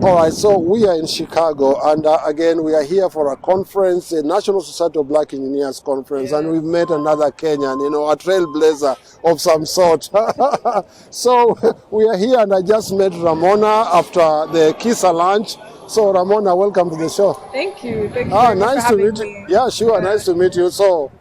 All right, so we are in Chicago, and again, we are here for a conference, the National Society of Black Engineers Conference, and we've met another Kenyan, a trailblazer of some sort. So we are here, and I just met Ramona after the Kisa lunch. So Ramona, welcome to the show. Thank you. Thank you very much for having me. Yeah, sure. Nice to meet you. So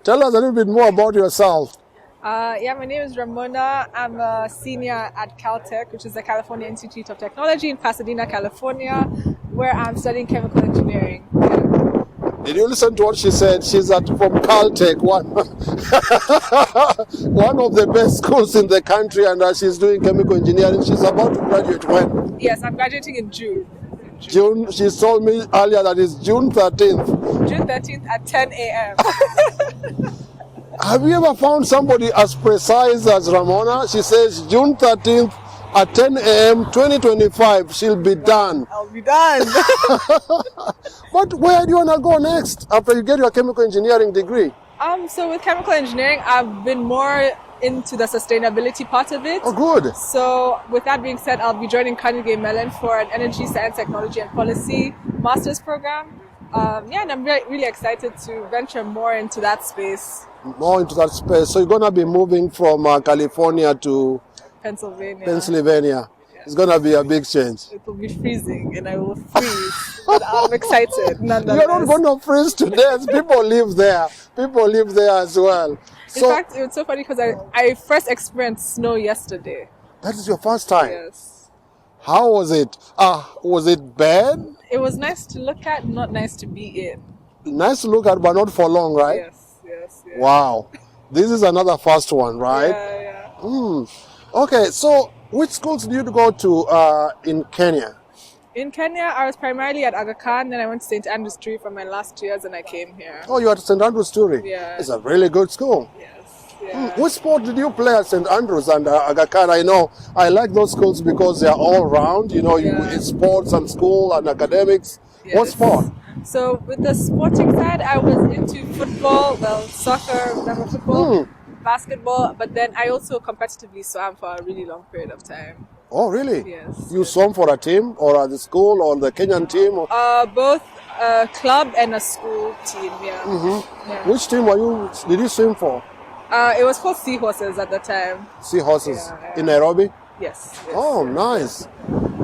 tell us a little bit more about yourself. My name is Ramona. I'm a senior at Caltech, which is the California Institute of Technology in Pasadena, California, where I'm studying chemical engineering. Yeah. Did you listen to what she said? She's from Caltech, one of the best schools in the country, and she's doing chemical engineering. She's about to graduate when? Yes, I'm graduating in June. June, she told me earlier that it's June 13th. June 13th at 10 a.m. Have you ever found somebody as precise as Ramona? She says June 13th at 10 a.m. 2025, she'll be done. I'll be done. But where do you want to go next after you get your chemical engineering degree? So with chemical engineering, I've been more into the sustainability part of it. Oh, good. So with that being said, I'll be joining Carnegie Mellon for an energy, science, technology, and policy master's program. And I'm really excited to venture more into that space. More into that space. So you're going to be moving from California to Pennsylvania. Yeah. It's going to be a big change. It will be freezing and I will freeze. But I'm excited nonetheless. You're not going to freeze today. People live there. People live there as well. In fact, it was so funny because I first experienced snow yesterday. That is your first time? Yes. How was it? Was it bad? It was nice to look at, not nice to be in. Nice to look at, but not for long, right? Yes. Wow. This is another first one, right? Yeah. Okay, so which schools did you go to in Kenya? In Kenya, I was primarily at Aga Khan, then I went to St. Andrews Turi for my last 2 years and I came here. Oh, you were at St. Andrews Turi? Yeah. It's a really good school. Yes. Yeah. Which sport did you play at St. Andrews and Aga Khan? I know I like those schools because they are all round, in sports and school and academics. Yes. What sport? So with the sporting side, I was into football, soccer, football, basketball, but then I also competitively swam for a really long period of time. Oh, really? Yes. You swam for a team or at the school or the Kenyan team? Or? Both a club and a school team, yeah. Mm-hmm. Yeah. Which team did you swim for? It was called Seahorses at the time. Seahorses in Nairobi? Yes. Oh, nice.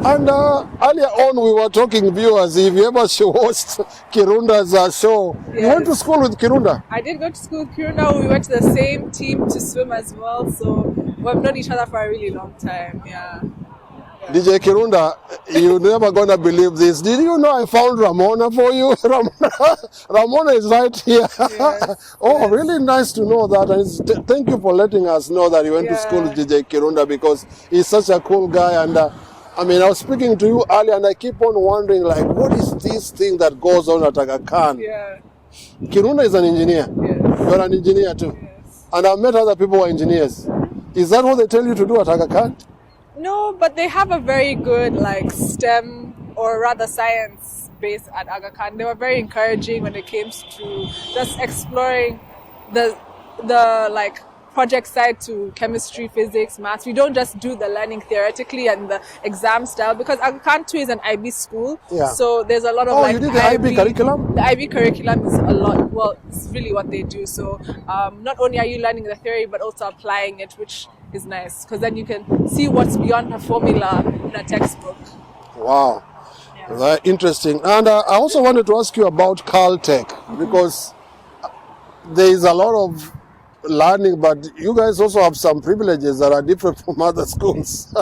And earlier on, we were talking, viewers, if you ever watched Kirunda's show. Yes. You went to school with Kirunda? I did go to school with Kirunda. We went to the same team to swim as well. So we've known each other for a really long time. Yeah. DJ Kirunda, you're never going to believe this. Did you know I found Ramona for you? Ramona is right here. Yes. Yes. Really nice to know that. And thank you for letting us know that you went to school with DJ Kirunda because he's such a cool guy. And I was speaking to you earlier and I keep on wondering, what is this thing that goes on at Aga Khan? Yeah. Kirunda is an engineer. Yes. You're an engineer too. Yes. And I've met other people who are engineers. Is that what they tell you to do at Aga Khan? No, but they have a very good STEM or rather science base at Aga Khan. They were very encouraging when it came to just exploring the project side to chemistry, physics, maths. We don't just do the learning theoretically and the exam style because Aga Khan too is an IB school. Yeah. So there's a lot of you did the IB curriculum? The IB curriculum is a lot. Well, it's really what they do. So not only are you learning the theory but also applying it, which is nice because then you can see what's beyond a formula in a textbook. Wow. Yeah. Very interesting. And I also wanted to ask you about Caltech because there is a lot of learning, but you guys also have some privileges that are different from other schools.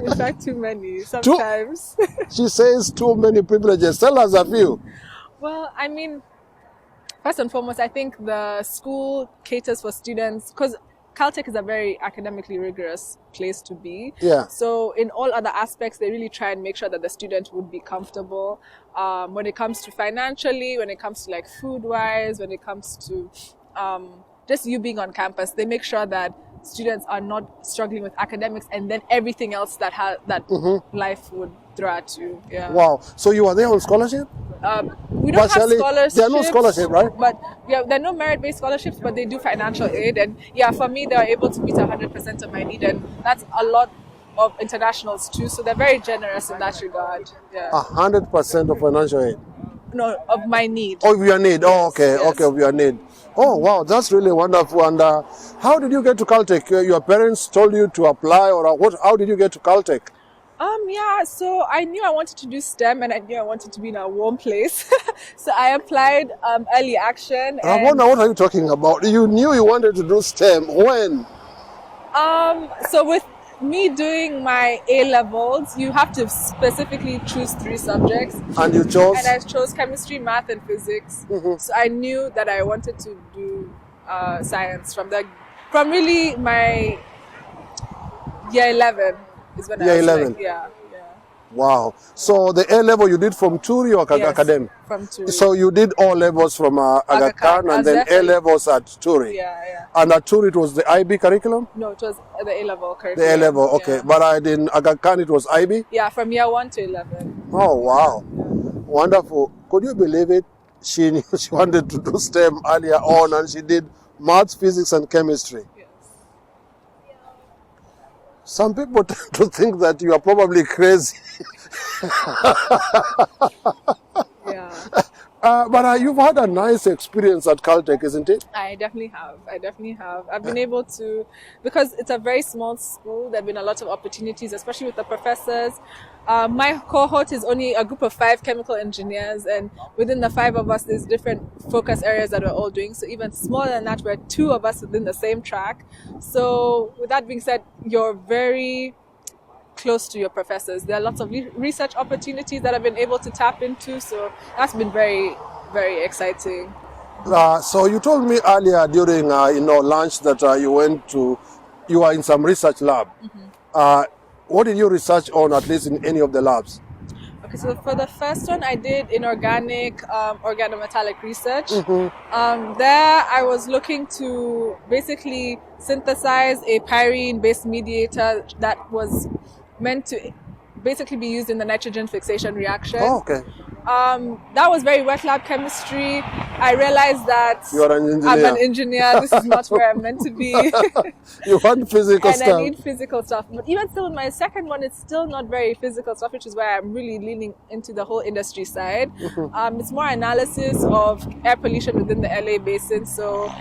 In fact, too many sometimes. She says too many privileges. Tell us a few. Well, first and foremost, I think the school caters for students because Caltech is a very academically rigorous place to be. Yeah. So in all other aspects, they really try and make sure that the student would be comfortable. When it comes to financially, when it comes to food-wise, when it comes to just you being on campus, they make sure that students are not struggling with academics and then everything else that life would throw at you. Yeah. Wow. So you are there on scholarship? We don't have scholarships. There are no scholarship, right? But there are no merit-based scholarships, but they do financial aid. And for me, they are able to meet 100% of my need. And that's a lot of internationals too, so they're very generous in that regard. Yeah. 100% of financial aid. No, of my need. Oh, of your need. Oh, okay, Yes. okay, of your need. Oh, wow, that's really wonderful. And how did you get to Caltech? Your parents told you to apply, or what? How did you get to Caltech? Yeah, so I knew I wanted to do STEM, and I knew I wanted to be in a warm place. So I applied early action. Ramona, what are you talking about? You knew you wanted to do STEM. When? So with me doing my A-levels, you have to specifically choose 3 subjects. And you chose? And I chose chemistry, math, and physics. So I knew that I wanted to do science from really my year 11 is when I was 11. like, yeah. Wow. So the A level you did from Turi or Yes, Academy? from Turi. So you did O levels from Aga Khan and then A levels at Turi. Yeah. And at Turi it was the IB curriculum? No, it was the A-level curriculum. The A level, okay. Yeah. But in Aga Khan it was IB? Yeah, from year 1 to 11. Oh, wow. Wonderful. Could you believe it? She knew she wanted to do STEM earlier on and she did maths, physics and chemistry. Yes. Some people tend to think that you are probably crazy. Yeah. But you've had a nice experience at Caltech, isn't it? I definitely have. I've been able to, because it's a very small school, there have been a lot of opportunities, especially with the professors. My cohort is only a group of 5 chemical engineers, and within the 5 of us, there's different focus areas that we're all doing. So even smaller than that, we're 2 of us within the same track. So with that being said, you're very close to your professors. There are lots of research opportunities that I've been able to tap into, so that's been very, very exciting. So you told me earlier during lunch that you were in some research lab. What did you research on, at least in any of the labs? Okay, so for the first one, I did inorganic organometallic research. There, I was looking to basically synthesize a pyrene-based mediator that was meant to basically be used in the nitrogen fixation reaction. Oh, okay. That was very wet lab chemistry. I realized that You are an engineer. I'm an engineer. This is not where I'm meant to be. You want physical and stuff. I need physical stuff. But even still, with my second one, it's still not very physical stuff, which is why I'm really leaning into the whole industry side. It's more analysis of air pollution within the LA basin. So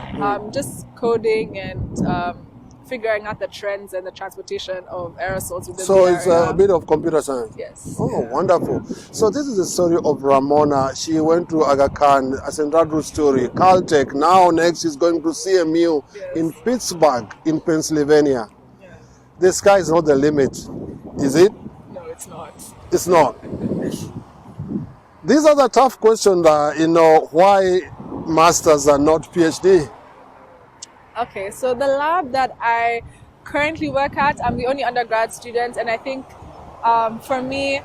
just coding and figuring out the trends and the transportation of aerosols within So the it's area. a bit of computer science. Yes. Oh, wonderful. So this is the story of Ramona. She went to Aga Khan, a Central story, Caltech. Now next she's going to CMU in Pittsburgh, in Pennsylvania. Yeah. The sky is not the limit, is it? No, it's not. It's not. These are the tough questions, why masters are not PhD. Okay, so the lab that I currently work at, I'm the only undergrad student, and I think for me,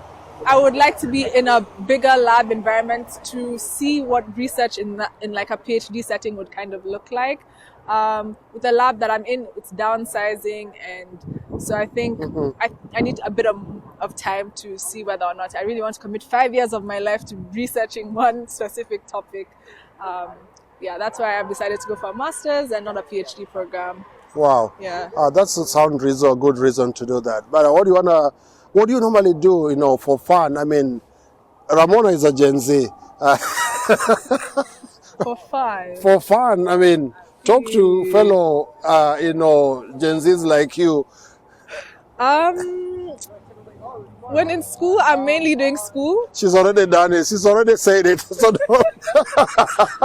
I would like to be in a bigger lab environment to see what research in like a PhD setting would kind of look like. With the lab that I'm in, it's downsizing, and so I think I need a bit of time to see whether or not I really want to commit 5 years of my life to researching one specific topic. That's why I've decided to go for a master's and not a PhD program. Wow. Yeah. That's a good reason to do that. But what do you normally do, for fun? I mean, Ramona is a Gen Z. For fun. For fun, I mean, talk to fellow, Gen Zs like you. When in school, I'm mainly doing school. She's already done it. She's already said it. So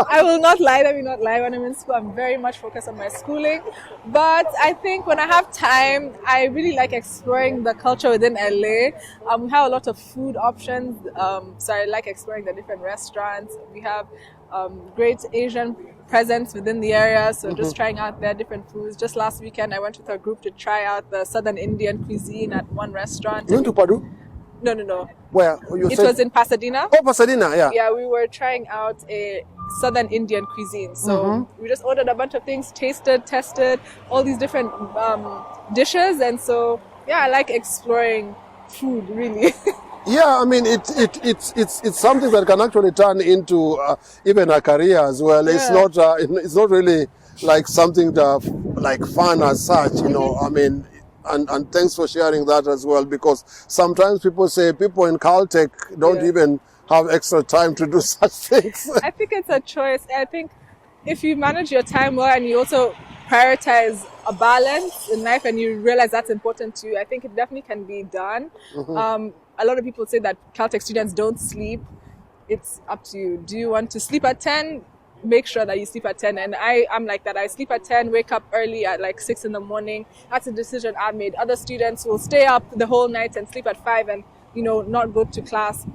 I will not lie. Let me not lie. When I'm in school, I'm very much focused on my schooling. But I think when I have time, I really like exploring the culture within LA. We have a lot of food options. So I like exploring the different restaurants. We have great Asian presence within the area. So just trying out their different foods. Just last weekend, I went with a group to try out the Southern Indian cuisine at one restaurant. You went to Padu? No. Where? It was in Pasadena. Oh, Pasadena, yeah. Yeah, we were trying out a Southern Indian cuisine. So we just ordered a bunch of things, tasted, tested all these different dishes. And so, I like exploring food, really. Yeah, I mean, it's something that can actually turn into even a career as well. Yeah. It's not really like something that, like fun as such, I mean, and thanks for sharing that as well, because sometimes people say people in Caltech don't even have extra time to do such things. I think it's a choice. I think if you manage your time well and you also prioritize a balance in life and you realize that's important to you, I think it definitely can be done. A lot of people say that Caltech students don't sleep. It's up to you. Do you want to sleep at 10? Make sure that you sleep at 10. And I'm like that. I sleep at 10, wake up early at like 6 in the morning. That's a decision I made. Other students will stay up the whole night and sleep at 5 and, not go to class.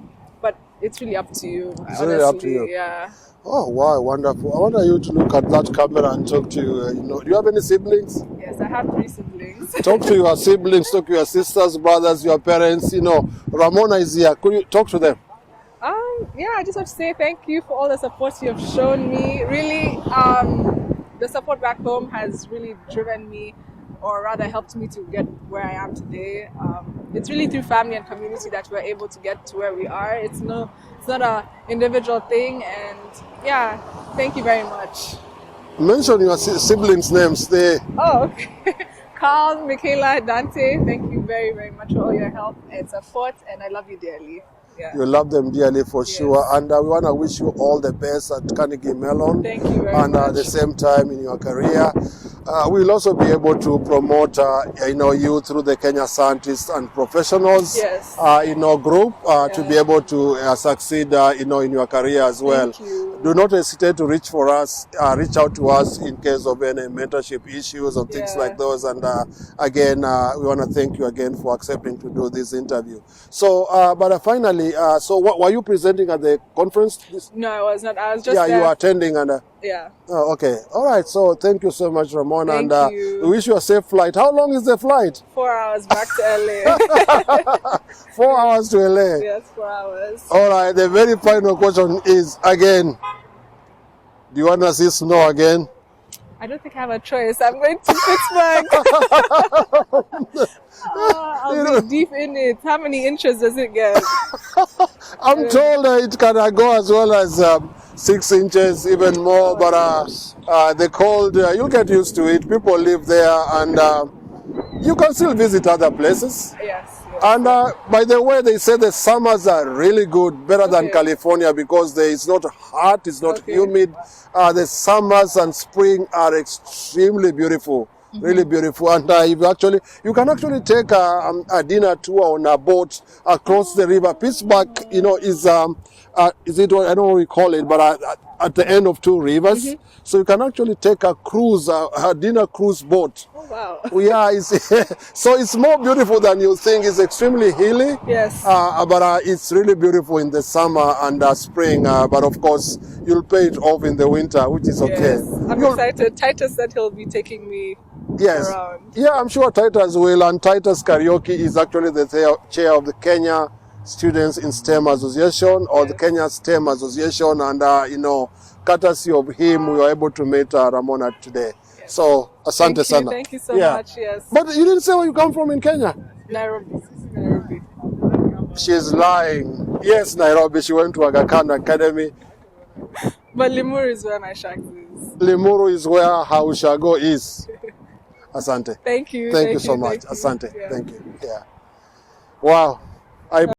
But it's really up to you. It's really up to you. Yeah. Oh, wow, wonderful. I want you to look at that camera and talk to you. Do you have any siblings? Yes, I have 3 siblings. Talk to your siblings, talk to your sisters, brothers, your parents. Ramona is here. Could you talk to them? Yeah, I just want to say thank you for all the support you have shown me. Really, the support back home has really driven me, or rather helped me to get where I am today. It's really through family and community that we're able to get to where we are. It's not an individual thing, and yeah, thank you very much. Mention your siblings' names. Oh, okay. Carl, Michaela, Dante, thank you very, very much for all your help and support, and I love you dearly. Yeah. You love them dearly for sure, and we want to wish you all the best at Carnegie Mellon. Thank you very and much. At the same time in your career, we'll also be able to promote you through the Kenya Scientists and Professionals group to be able to succeed in your career as well. Thank you. Do not hesitate to reach out to us in case of any mentorship issues or things like those. And again, we want to thank you again for accepting to do this interview. So, but finally, so were you presenting at the conference? No, I was not. I was just there. You were attending and. Yeah. Oh, okay. All right. So thank you so much, Ramona. Thank and you. We wish you a safe flight. How long is the flight? 4 hours back to LA. 4 hours to LA. Yes, 4 hours. All right. The very final question is again. Do you want to see snow again? I don't think I have a choice. I'm going to Pittsburgh. I'll be deep in it. How many inches does it get? I'm told it can go as well as 6 inches, even more. But the cold, you'll get used to it. People live there, and you can still visit other places. Yes. And by the way, they say the summers are really good, better than California, because it's not hot, it's not humid. The summers and spring are extremely beautiful, really beautiful. And you can actually take a dinner tour on a boat across the river. Pittsburgh, is it? I don't know what we call it, but at the end of 2 rivers. So you can actually take a cruise, a dinner cruise boat. Oh, wow. Yeah, so it's more beautiful than you think. It's extremely hilly. Yes. But it's really beautiful in the summer and spring. But of course, you'll pay it off in the winter, which is okay. Yes. I'm excited. Titus said he'll be taking me around. Yeah, I'm sure Titus will. And Titus Karaoke is actually the chair of the Kenya Students in STEM Association, or the Kenya STEM Association, and courtesy of him, we were able to meet Ramona today. Yes. So, asante sana. Thank you so much. Yes. But you didn't say where you come from in Kenya. Nairobi. She's lying. Yes, Nairobi. She went to Aga Khan Academy. But Limuru is where my shack is. Limuru is where her ushago is. Asante. Thank you. Thank you so much. Asante. Thank you. Yeah. Wow.